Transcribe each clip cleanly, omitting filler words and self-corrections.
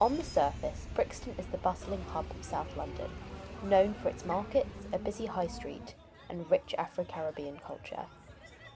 On the surface, Brixton is the bustling hub of South London, known for its markets, a busy high street, and rich Afro-Caribbean culture.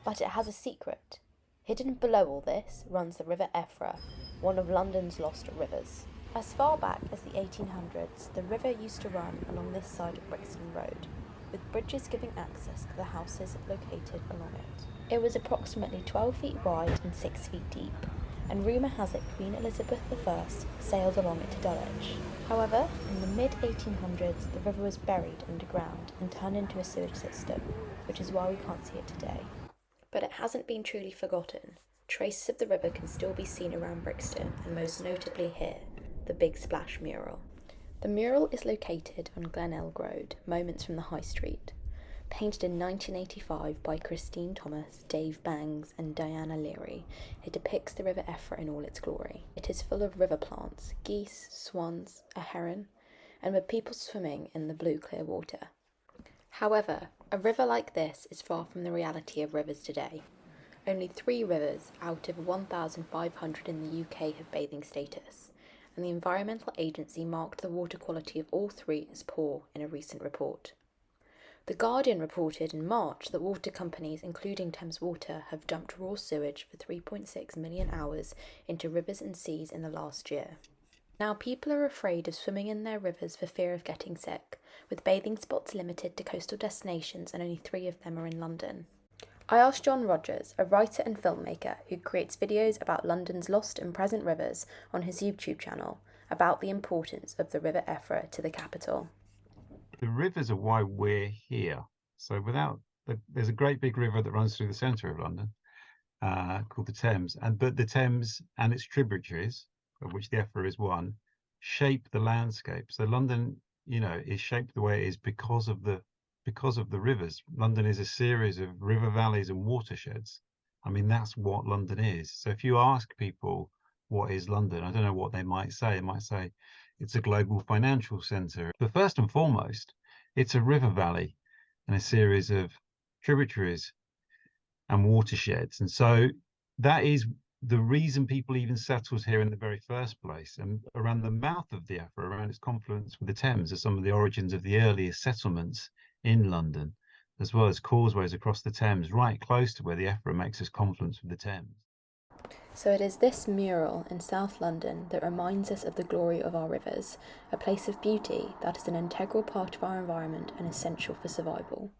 But it has a secret. Hidden below all this runs the River Effra, one of London's lost rivers. As far back as the 1800s, the river used to run along this side of Brixton Road, with bridges giving access to the houses located along it. It was approximately 12 feet wide and 6 feet deep, and rumour has it Queen Elizabeth I sailed along it to Dulwich. However, in the mid-1800s the river was buried underground and turned into a sewage system, which is why we can't see it today. But it hasn't been truly forgotten. Traces of the river can still be seen around Brixton, and most notably here, the Big Splash mural. The mural is located on Glenelg Road, moments from the High Street. Painted in 1985 by Christine Thomas, Dave Bangs and Diana Leary, it depicts the River Effra in all its glory. It is full of river plants, geese, swans, a heron, and with people swimming in the blue clear water. However, a river like this is far from the reality of rivers today. Only 3 rivers out of 1,500 in the UK have bathing status, and the Environmental Agency marked the water quality of all 3 as poor in a recent report. The Guardian reported in March that water companies, including Thames Water, have dumped raw sewage for 3.6 million hours into rivers and seas in the last year. Now people are afraid of swimming in their rivers for fear of getting sick, with bathing spots limited to coastal destinations and only 3 of them are in London. I asked John Rogers, a writer and filmmaker who creates videos about London's lost and present rivers on his YouTube channel, about the importance of the River Effra to the capital. The rivers are why we're here. So there's a great big river that runs through the centre of London called the Thames, but the Thames and its tributaries, of which the Effra is one, shape the landscape. So London, is shaped the way it is because of the rivers. London is a series of river valleys and watersheds. I mean, that's what London is. So if you ask people what is London, I don't know what they might say. They might say it's a global financial centre. But first and foremost, it's a river valley and a series of tributaries and watersheds. And so that is the reason people even settled here in the very first place. And around the mouth of the Effra, around its confluence with the Thames, are some of the origins of the earliest settlements in London, as well as causeways across the Thames, right close to where the Effra makes its confluence with the Thames. So it is this mural in South London that reminds us of the glory of our rivers, a place of beauty that is an integral part of our environment and essential for survival.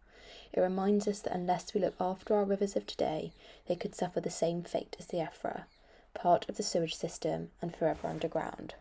It reminds us that unless we look after our rivers of today, they could suffer the same fate as the Effra, part of the sewage system and forever underground.